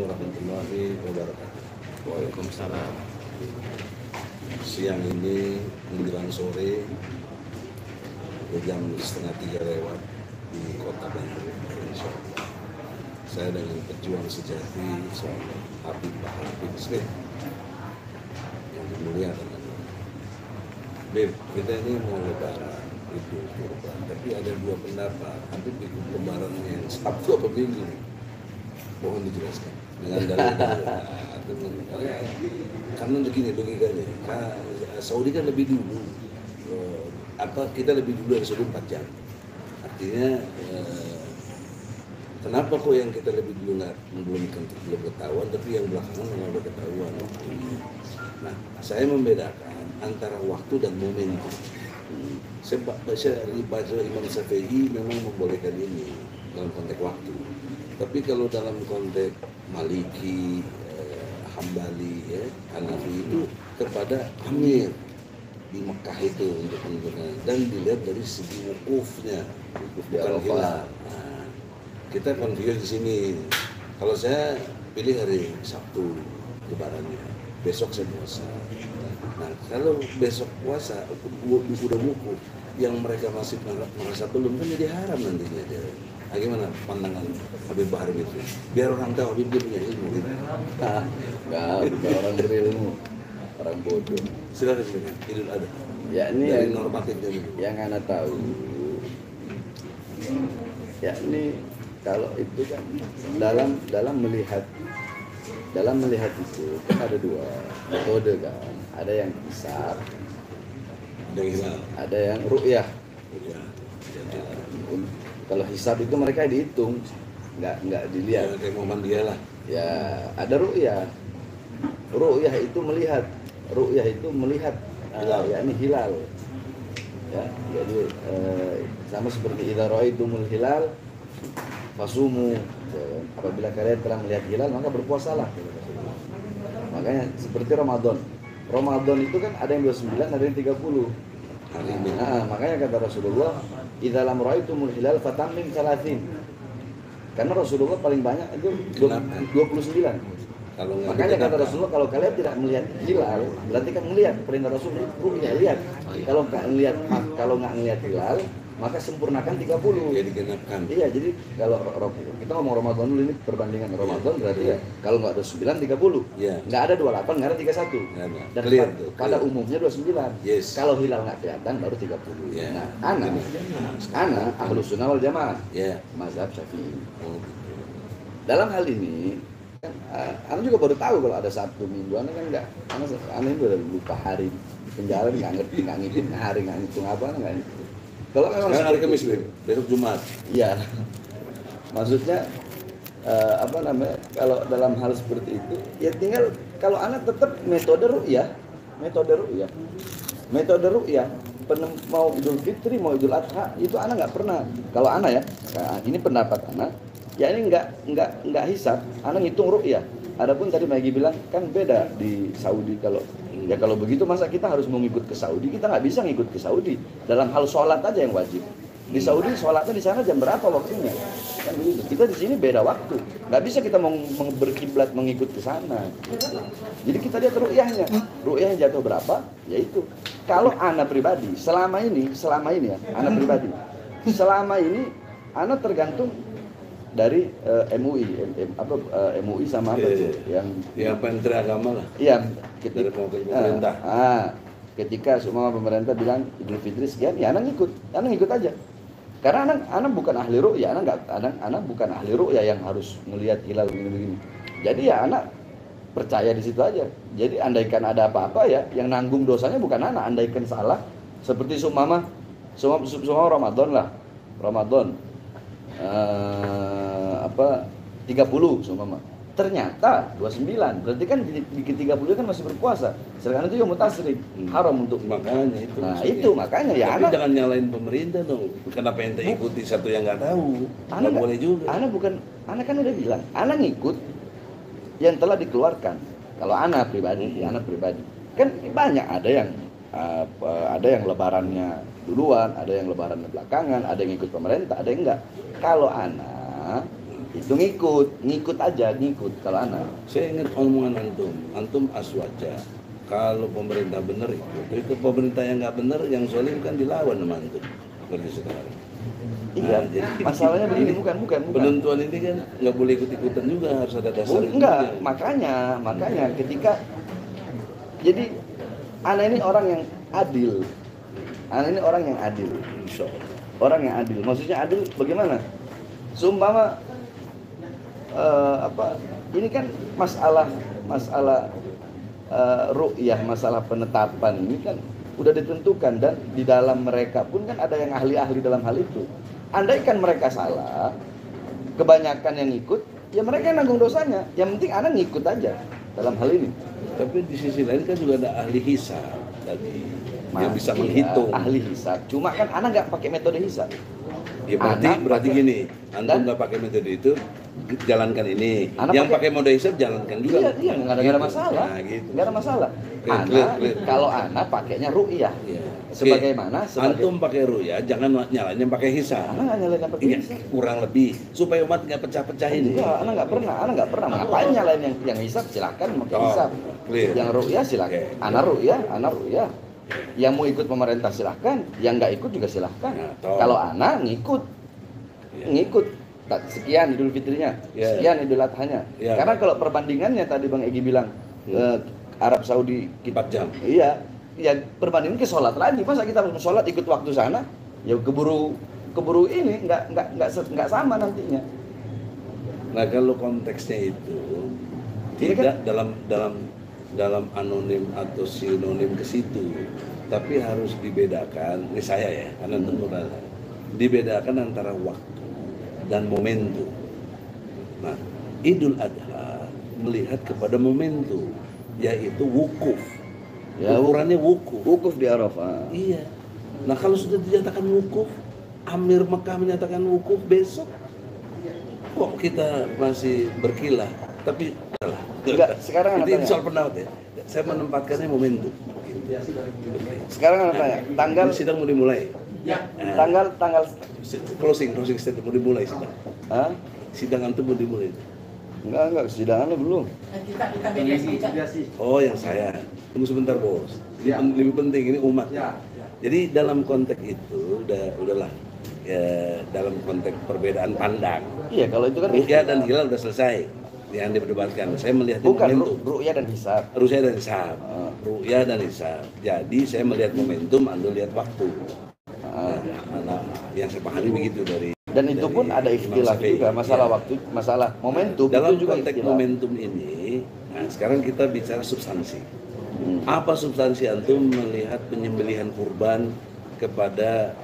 warahmatullahi wabarakatuh. Waalaikumsalam. Siang ini menjelang sore jam 2:30 lewat di kota Bandung, insyaallah. Saya dengan pejuang sejati seorang Habib Bahar bin Smith yang dimuliakan Allah. Beb, kita ini mau lebaran Idul Kurban, tapi ada dua pendapat. Habib ikut lebaran yang Sabtu apa Minggu? Mohon dijelaskan dengan dalil karena begini logikanya. Saudi kan lebih dulu, kita lebih dulu dari Saudi 4 jam. Artinya kenapa kok yang kita lebih dulu belum ketahuan, tapi yang belakangan memang udah ketahuan. Nah, saya membedakan antara waktu dan momentum. Saya baca Imam Syafi'i memang membolehkan ini dalam konteks waktu. Tapi kalau dalam konteks Maliki, Hambali, Hanafi itu kepada Amir di Mekah itu untuk menentukan, dan dilihat dari segi wukufnya, bukan hilal. Nah, kita confuse di sini. Kalau saya pilih hari Sabtu lebarannya, besok saya puasa. Nah, kalau besok puasa udah wukuf, yang mereka masih merasa belum kan jadi haram nantinya dia. Nah, gimana pandangan Habib Bahar itu? Biar orang tahu Habib dia punya ilmu gitu. Bukan orang berilmu, orang bodoh. Silakan Idul Adha. Ya ini dari yang normatifnya dulu. Yang anak tahu. Ya ini kalau itu kan dalam melihat itu kan ada dua metode kan. Ada yang hisab, ada yang ru'yah. Kalau hisab itu mereka dihitung, nggak dilihat. Kayak momen dia lah. Ya ada ru'yah. Ru'yah itu melihat Hilal. yakni hilal. Ya, jadi sama seperti idza ra'aitumul hilal fasumu. Apabila kalian telah melihat hilal maka berpuasalah. Makanya seperti Ramadan. Ramadan itu kan ada yang 29, ada yang 30. Hari ini. Nah, makanya kata Rasulullah, idza lam ra'aitumul hilal fatammim 30. Karena Rasulullah paling banyak itu 29. Makanya kata Rasulullah, kalau kalian tidak melihat hilal, berarti kan melihat. Perintah Rasulullah, ru'yah, lihat. Kalau nggak melihat hilal, maka sempurnakan 30. Ya digenapkan. Iya, jadi kalau kita ngomong Ramadan dulu, ini perbandingan Ramadan berarti ya kalau nggak ada 9 30. Ya. Nggak ada 28, nggak ada 31. Dan Clear, pada umumnya 29. Yes. Kalau hilal nggak kelihatan baru 30. Ya. Nah, ana Ahlus Sunnah wal Jamaah. Ya. Mazhab Syafi'i. Oh, gitu. Dalam hal ini kan ana juga baru tahu kalau ada Sabtu Minggu. Ana kan nggak, ana udah lupa hari di penjara, nggak ngerti, nggak ngitung hari, nggak ngitung apa, nggak ngerti. Kalau memang sekarang hari Kamis, besok Jumat. Iya. Maksudnya kalau dalam hal seperti itu ya tinggal kalau anak tetap metode ru'yah. Mau Idul Fitri mau Idul Adha itu anak nggak pernah. Kalau anak ya, ini pendapat anak. Ya ini nggak hisab, anak ngitung ru'yah. Adapun tadi Maggie bilang kan beda di Saudi. Kalau begitu masa kita harus mau ngikut ke Saudi? Kita nggak bisa ngikut ke Saudi. Dalam hal sholat aja yang wajib. Di Saudi sholatnya di sana jam berapa waktunya? Kan begitu. Kita di sini beda waktu. Nggak bisa kita mau berkiblat mengikut ke sana. Jadi kita lihat ru'yahnya. Ru'yahnya jatuh berapa? Ya itu. Kalau anak pribadi selama ini ya, anak pribadi. Selama ini anak tergantung dari MUI sama apa tuh yang Menteri Agama lah. Iya, Dari pemerintah. Ketika semua pemerintah bilang Idul Fitri sekian, ya anak ngikut aja. Karena anak bukan ahli ru'ya, anak bukan ahli ru'ya yang harus melihat hilal begini-begini. Jadi ya anak percaya di situ aja. Jadi andaikan ada apa-apa ya, yang nanggung dosanya bukan anak. Andaikan salah, seperti semua Ramadan lah, 30 seumpama. Ternyata 29. Berarti kan di 30 kan masih berpuasa. Sedangkan itu yang mutasrik, haram untuk makanya itu. Nah, itu makanya ya tapi anak jangan nyalain pemerintah dong. Kenapa ente ikuti satu yang nggak tahu? Anak boleh juga. Anak kan udah bilang, anak ngikut yang telah dikeluarkan. Kalau anak pribadi, kan banyak ada yang lebarannya duluan, ada yang lebarannya belakangan, ada yang ikut pemerintah, ada yang enggak. Kalau anak itu ngikut aja kalau anak. Saya ingat omongan antum aswaja. Kalau pemerintah benar itu pemerintah yang nggak benar, yang zalim kan dilawan sama antum. Seperti sekarang. Iya, jadi masalahnya begini, bukan. Penentuan ini kan nggak boleh ikut-ikutan juga, harus ada dasar. Enggak, makanya ketika jadi anak ini orang yang adil. Insya Allah. Orang yang adil. Maksudnya adil bagaimana? Seumpama ini kan masalah ru'yah, masalah penetapan ini kan udah ditentukan, dan di dalam mereka pun kan ada yang ahli-ahli dalam hal itu. Andaikan mereka salah, kebanyakan yang ikut, ya mereka yang nanggung dosanya. Yang penting anak ngikut aja dalam hal ini. Tapi di sisi lain kan juga ada ahli hisab tadi yang bisa menghitung. Ahli hisab. Cuma kan anak nggak pakai metode hisab. Ya berarti gini, antum nggak pakai metode itu, jalankan ini. Yang pakai metode hisab jalankan juga. Iya, nggak ada masalah. Nah, gitu. Nggak ada masalah. Clear. Kalau anak pakainya ru'yah. Iya. Sebagaimana antum pakai ru'yah, jangan nyalain yang pakai hisab. Anak nggak nyalain yang pakai hisab. Kurang lebih supaya umat nggak pecah-pecahin. Enggak, anak nggak pernah. Ngapain nyalain yang hisab? Silakan pakai hisab. Clear. Yang ru'yah silakan. Okay. Anak ru'yah. Yang mau ikut pemerintah silahkan, yang nggak ikut juga silahkan. Nah, kalau anak ngikut, sekian Idul Fitrinya, sekian Idul Adhanya. Karena kalau perbandingannya tadi Bang Egy bilang Arab Saudi 4 jam. Iya, ya perbandingan ke sholat lagi. Masa kita harus sholat ikut waktu sana? Ya keburu ini nggak sama nantinya. Nah kalau konteksnya itu tidak dalam anonim atau sinonim ke situ, tapi harus dibedakan. Ini saya ya, karena tentu dibedakan antara waktu dan momentum. Nah, Idul Adha melihat kepada momentum, yaitu wukuf. Ya, ukurannya wukuf. Wukuf di Arafah. Iya. Nah kalau sudah dinyatakan wukuf, Amir Mekah menyatakan wukuf besok, kok kita masih berkilah? Tapi enggak, sekarang ini soal pendapat ya. Saya menempatkannya momentum. Sekarang tanya, tanggal sidang mau dimulai. Ya. Tanggal closing statement mau dimulai sidang. Hah? Sidang antum mau dimulai. Enggak, sidangannya belum. Kita mediasi. Oh, yang saya. Tunggu sebentar, Bos. Ini lebih penting, ini umat. Jadi dalam konteks itu udahlah. Ya, dalam konteks perbedaan pandang. Iya, kalau itu kan ru'yah dan hilal udah selesai yang diperdebatkan. Saya melihat bukan momentum. Ru'yah dan hisab. Ru'yah dan hisab. Jadi saya melihat momentum, Anda lihat waktu. Yang saya pahami begitu dari. Dan itu pun ada ikhtilaf juga masalah waktu, masalah momentum. Dalam itu juga konteks ikhtilaf. momentum ini, nah sekarang kita bicara substansi. Apa substansi antum melihat penyembelihan kurban kepada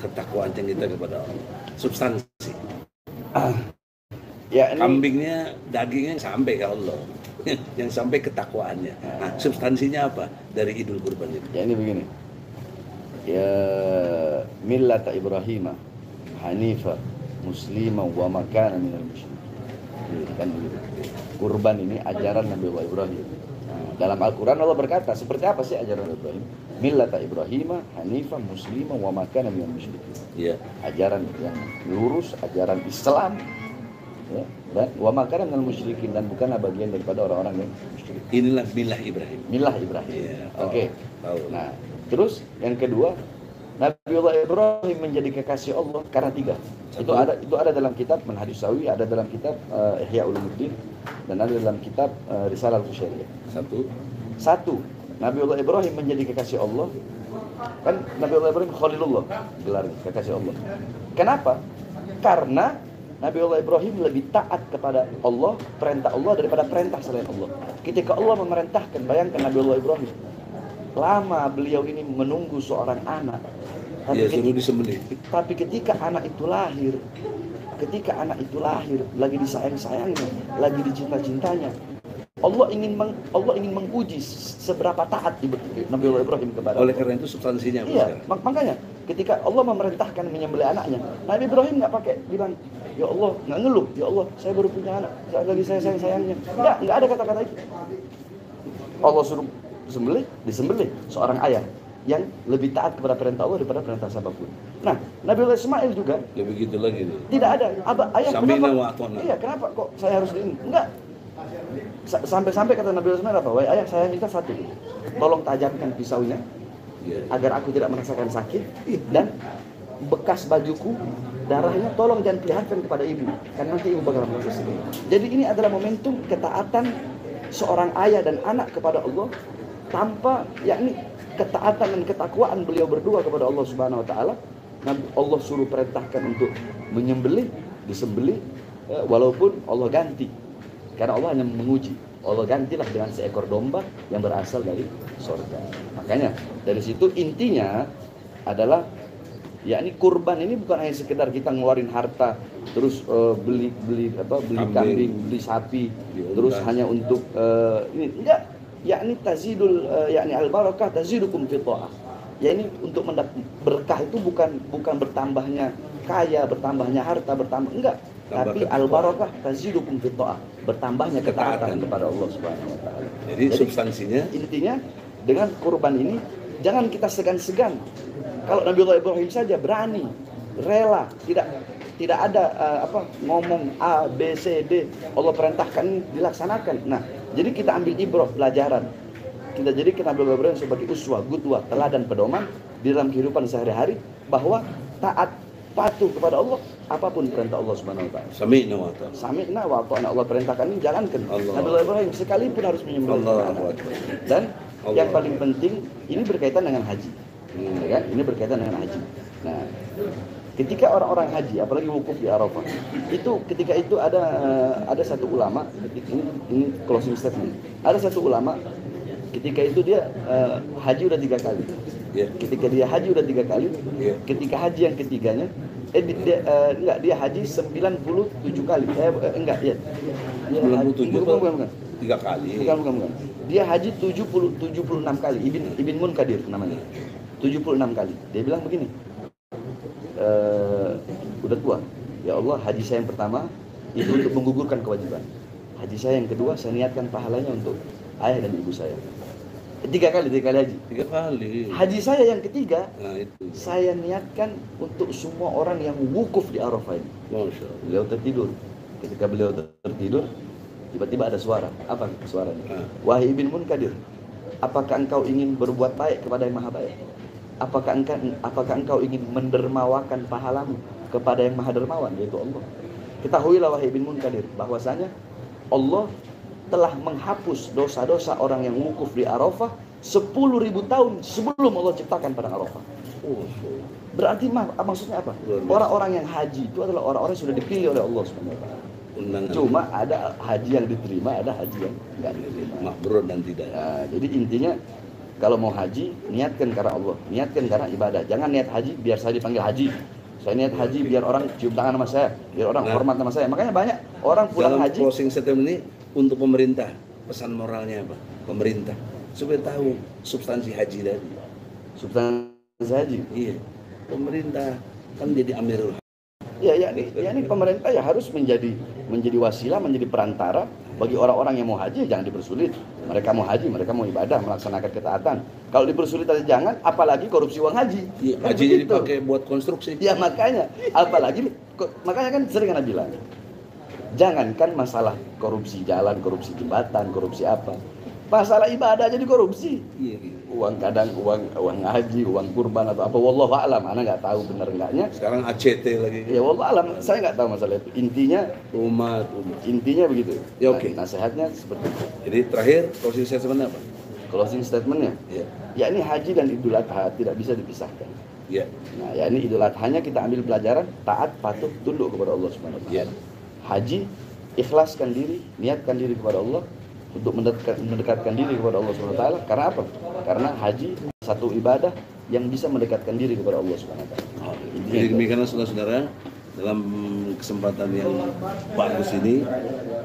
ketakwaan kita kepada Allah? Substansi. Ya, ini kambingnya, dagingnya sampai ke Allah. Yang sampai ketakwaannya. Nah, substansinya apa dari Idul Kurban itu? Ya ini begini. Ya millata Ibrahim hanifa muslima wa makana minal musyrikin. Kan begitu. Kurban ini ajaran Nabi Ibrahim. Nah, dalam Al-Qur'an Allah berkata, seperti apa sih ajaran Ibrahim? Millata Ibrahim hanifa muslima wa makana minal musyrikin. Ya. Ajaran yang lurus, ajaran Islam. Ya, dan wa makana minal musyrikin, dan bukanlah bagian daripada orang-orang yang musyrik. Inilah milah Ibrahim. Milah Ibrahim. Ya, Oke. Nah, terus yang kedua, Nabiullah Ibrahim menjadi kekasih Allah karena 3. Itu ada dalam kitab Manhajus Sawi, ada dalam kitab Ihya Ulumuddin, dan ada dalam kitab Risalah Al-Fusyariyah. Satu, Nabiullah Ibrahim menjadi kekasih Allah. Kan Nabiullah Ibrahim Khalilullah, gelarnya kekasih Allah. Kenapa? Karena Nabiullah Ibrahim lebih taat kepada Allah, perintah Allah daripada perintah selain Allah. Ketika Allah memerintahkan, bayangkan Nabiullah Ibrahim, lama beliau ini menunggu seorang anak. Suruh disembelih. Tapi ketika anak itu lahir, lagi disayang-sayangnya, lagi dicinta-cintanya, Allah ingin menguji seberapa taat Nabiullah Ibrahim kepada Allah. Oleh karena itu substansinya. Iya, makanya ketika Allah memerintahkan menyembelih anaknya, Nabi Ibrahim nggak pakai bilang, ya Allah, nggak ngeluh, ya Allah, saya baru punya anak, lagi sayang-sayangnya. Nggak ada kata-kata itu. Allah suruh disembelih seorang ayah. yang lebih taat kepada perintah Allah daripada perintah siapapun. Nah, Nabi Allah Ismail juga Ya begitu lagi nih. tidak ada. Ayah Samina kenapa? wa atona. Iya, kenapa kok saya harus ini? Enggak. Sampai-sampai kata Nabi Allah Ismail apa? Wahai ayah, saya minta satu. Tolong tajamkan pisaunya Ya. agar aku tidak merasakan sakit, dan bekas bajuku darahnya tolong jangan perlihatkan kepada ibu, karena nanti ibu bakal merasa sedih. Jadi ini adalah momentum ketaatan seorang ayah dan anak kepada Allah, tanpa yakni ketaatan dan ketakwaan beliau berdua kepada Allah Subhanahu wa taala. Allah suruh perintahkan untuk menyembelih, disembelih, walaupun Allah ganti, karena Allah hanya menguji. Allah gantilah dengan seekor domba yang berasal dari surga. Makanya dari situ intinya adalah yakni kurban ini bukan hanya sekedar kita ngeluarin harta terus beli kambing, beli sapi, terus hanya untuk ini enggak, yakni tazidul yakni al barakah tazidukum fi ta'ah. Ya ini untuk berkah itu bukan bertambahnya kaya, bertambahnya harta, enggak, tapi al barakah tazidukum fi ta'ah, bertambahnya ketaatan kepada Allah Subhanahu wa taala. Jadi substansinya intinya dengan kurban ini jangan kita segan-segan. Kalau Nabi Allah Ibrahim saja berani, rela, tidak ada ngomong A, B, C, D, Allah perintahkan ini dilaksanakan. Nah, jadi kita ambil ibrah, pelajaran. Kita jadikan Nabi Allah Ibrahim sebagai uswah, qudwah, teladan pedoman di dalam kehidupan sehari-hari, bahwa taat, patuh kepada Allah apapun perintah Allah Subhanahu wa taala. Sami'na wa ata'na. Sami'na wa ata'na, Allah perintahkan ini jalankan. Nabi Allah Ibrahim sekalipun harus menyembelih anak. Dan yang paling penting ini berkaitan dengan haji. Ya kan? Ini berkaitan dengan haji. Nah, ketika orang-orang haji, apalagi wukuf di Arafah, itu ketika itu ada satu ulama, ini closing statement. Ada satu ulama ketika itu dia haji udah 3 kali. Ya. Ketika dia haji udah 3 kali, ketika haji yang ketiganya, dia haji 97 kali. Enggak, ya. Dia 97 bukan. 3 kali. Bukan. Dia haji 76 kali. Ibn Munkadir namanya. 76 kali. Dia bilang begini, udah tua, ya Allah, haji saya yang pertama itu untuk menggugurkan kewajiban. Haji saya yang kedua, saya niatkan pahalanya untuk ayah dan ibu saya. 3 kali haji. 3 kali. Haji saya yang ketiga, Nah itu. saya niatkan untuk semua orang yang wukuf di Arafah ini. Masya Allah. Beliau tertidur. Ketika beliau tertidur, tiba-tiba ada suara. Apa suaranya? Wahai Ibn Munkadir, apakah engkau ingin berbuat baik kepada yang maha baik? Apakah engkau ingin mendermawakan pahalamu kepada yang maha dermawan, yaitu Allah? Ketahuilah wahai Ibn Munkadir, bahwasanya Allah telah menghapus dosa-dosa orang yang wukuf di Arafah 10.000 tahun sebelum Allah ciptakan pada Arafah. Berarti maksudnya apa? Orang-orang yang haji itu adalah orang-orang yang sudah dipilih oleh Allah SWT. Cuma ada haji yang diterima, ada haji yang enggak diterima. Mabrur dan tidak. Nah, jadi intinya kalau mau haji, niatkan karena Allah, niatkan karena ibadah. Jangan niat haji biar saya dipanggil haji. Saya niat haji biar orang cium tangan sama saya, biar orang hormat sama saya. Makanya banyak orang pulang dalam haji. closing statement ini untuk pemerintah, pesan moralnya apa? Pemerintah supaya tahu substansi haji tadi. Substansi haji. Iya. Pemerintah kan jadi amirul. Ya ini pemerintah ya harus menjadi wasilah, menjadi perantara bagi orang-orang yang mau haji. Jangan dipersulit. Mereka mau haji, mereka mau ibadah, melaksanakan ketaatan. Kalau dipersulit aja jangan, apalagi korupsi uang haji. Iya, Kan haji begitu. dipakai buat konstruksi. Ya makanya kan sering anak bilang, jangankan masalah korupsi jalan, korupsi jembatan, korupsi apa, masalah ibadah jadi korupsi. Iya, iya. Uang haji, uang kurban atau apa, wallahu a'lam, ana nggak tahu benar enggaknya. Sekarang ACT lagi. Ya wallahu a'lam, saya nggak tahu masalah itu. Intinya begitu. Ya, oke. Nasihatnya seperti itu. Jadi terakhir closing statement apa? Closing statementnya, ya ini haji dan Idul Adha tidak bisa dipisahkan. Ya. Nah, ya ini Idul Adhanya kita ambil pelajaran taat, patuh, tunduk kepada Allah Subhanahu wa taala. Haji, ikhlaskan diri, niatkan diri kepada Allah untuk mendekatkan diri kepada Allah Subhanahu wa taala. Karena apa? Karena haji satu ibadah yang bisa mendekatkan diri kepada Allah Subhanahu wa taala. Jadi demikianlah saudara-saudara, dalam kesempatan yang bagus ini,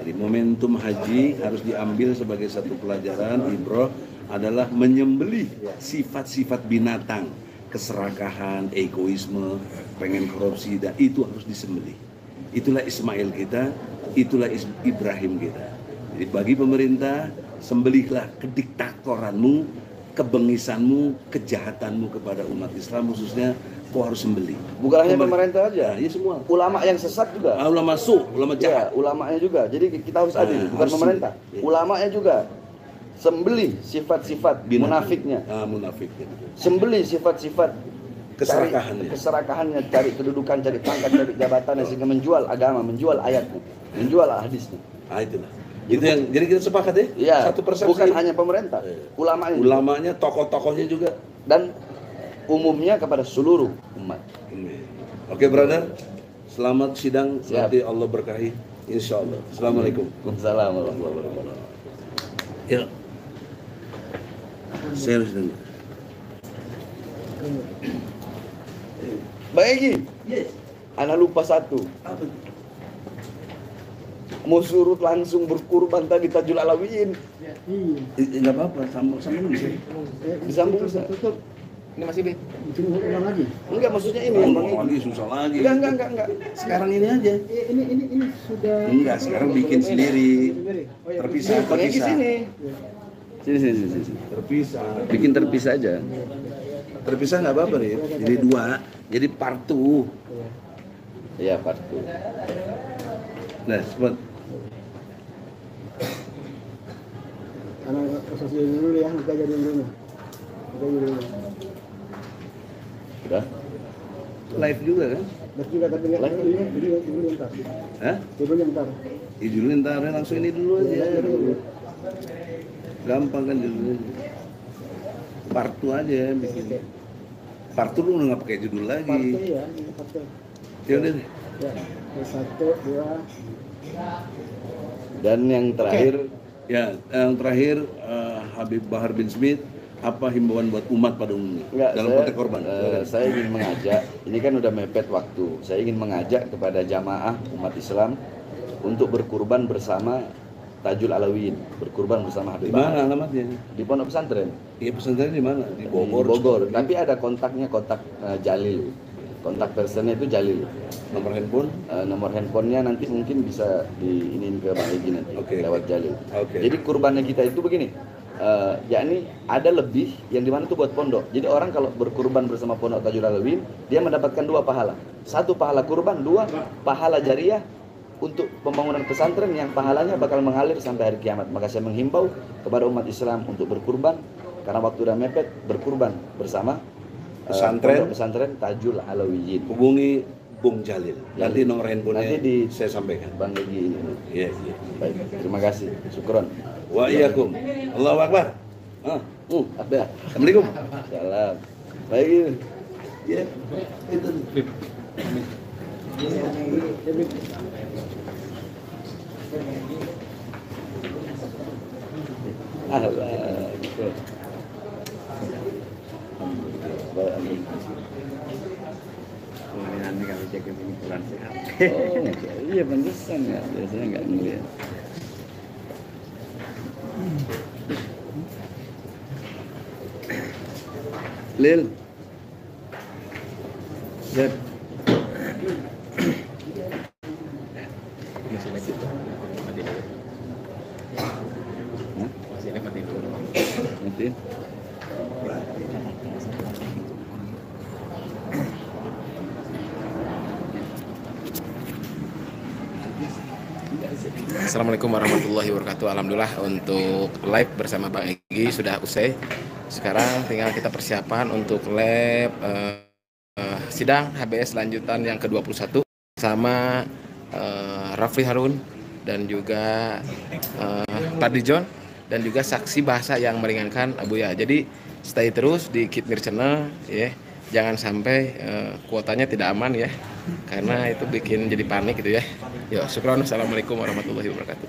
jadi momentum haji harus diambil sebagai satu pelajaran ibrah adalah menyembelih sifat-sifat binatang, keserakahan, egoisme, pengen korupsi, dan itu harus disembelih. Itulah Ismail kita, itulah Ibrahim kita. Jadi bagi pemerintah, sembelihlah kediktatoranmu kebengisanmu, kejahatanmu kepada umat Islam, khususnya kau harus sembelih. Bukan hanya pemerintah aja, Iya semua. ulama yang sesat juga. Ulama ulama Ya, jahat. ulamanya juga. Jadi kita harus adil, bukan harus pemerintah. ya. Ulamanya juga. Sembelih sifat-sifat munafiknya. Munafiknya. Sembelih sifat-sifat Keserakahannya. keserakahannya, cari kedudukan, cari pangkat, cari jabatannya, sehingga menjual agama, menjual ayatnya, menjual hadisnya. Itulah. Itu yang jadi kita sepakat ya. Ya, Satu persepsi. bukan hanya pemerintah, ulamanya, juga. Ulamanya, tokoh-tokohnya juga. Dan umumnya kepada seluruh umat. Oke, brother. Selamat sidang. Siap. Nanti Allah berkahi. Insya Allah. Assalamualaikum. Waalaikumsalam warahmatullahi wabarakatuh. Ya. Saya harus dengar. Baik Egy, Yes. Ana lupa satu. Apa? Mau suruh langsung berkurban tadi Tajul Alawiyin. Ya, iya. Enggak apa-apa, sama bisa. Disambung, bisa. Tutup. Ini masih B. Bikin ulang lagi. Enggak, maksudnya ini yang Bang Egy. lagi susah lagi. Enggak. Sekarang ini aja. Ini sudah. Enggak, sekarang bikin sendiri. Sendiri. Oh, ya, Terpisah. Bang Egy sini. Sini. Terpisah. Bikin terpisah aja. Terpisah nggak apa-apa nih. Jadi dua. Jadi part 2. Iya, partu. Nah, sebut. Anak asosiasi dulu ya, kita jadi dulu. Kita jadi dulu. Udah. Live juga kan? Dan juga tapi lihat dulu ntar. Hah? Dulu ntar. Dulu ntar langsung ini dulu aja. Gampang kan dulu. Part 2 aja bikin. Part 2 lu nggak pakai judul lagi. Partai ya, ini partai. Ya udah deh. Ya, 1, 2. Dan yang terakhir, Ya, yang terakhir Habib Bahar bin Smith, apa himbauan buat umat pada umumnya enggak, dalam saya, konteks korban? saya ingin mengajak, ini kan udah mepet waktu. Saya ingin mengajak kepada jamaah umat Islam untuk berkurban bersama Tajul Alawiyin, berkurban bersama Di Habib mana Bahar. alamatnya? Di pondok pesantren. Iya pesantren di mana? Di Bogor. Di Bogor. Sukabumi. Tapi ada kontaknya, kontak Jalil. Kontak personnya itu Jalil. Nomor handphone? Nomor handphonenya nanti mungkin bisa diinin ke Bang Egy nanti Oke. lewat Jalil. Oke. Jadi kurbannya kita itu begini, yakni ada lebih yang dimana itu buat pondok. Jadi orang kalau berkurban bersama pondok Tajul Alawiyin, dia mendapatkan 2 pahala. 1 pahala kurban, 2 pahala jariah untuk pembangunan pesantren yang pahalanya bakal mengalir sampai hari kiamat. Maka saya menghimbau kepada umat Islam untuk berkurban karena waktu udah mepet, berkurban bersama Pesantren. pondok pesantren Tajul Alawiyin. Hubungi Bung Jalil. Nanti nomor handphonenya Nanti saya sampaikan. Bang Egy ini. Iya. Baik, terima kasih. Syukron. Wa iyyakum. Allahu Akbar. Ada. Assalamualaikum. Salam. Baik. Ya. Itu. Alah. Nanti kami cek ini kurang sehat. Oh, iya pantesan ya. Biasanya nggak ngeliat. Lil. Zep. Masih lagi mati dulu. Masih ada mati dulu. Nanti. Assalamualaikum warahmatullahi wabarakatuh. Alhamdulillah untuk live bersama Bang Egy sudah usai. Sekarang tinggal kita persiapan untuk live sidang HBS lanjutan yang ke-21 sama Rafli Harun dan juga Padri John dan juga saksi bahasa yang meringankan Abuya. Jadi stay terus di Kidmir Channel ya. Jangan sampai kuotanya tidak aman ya. Karena itu bikin jadi panik gitu ya. Yuk, syukron. Assalamualaikum warahmatullahi wabarakatuh.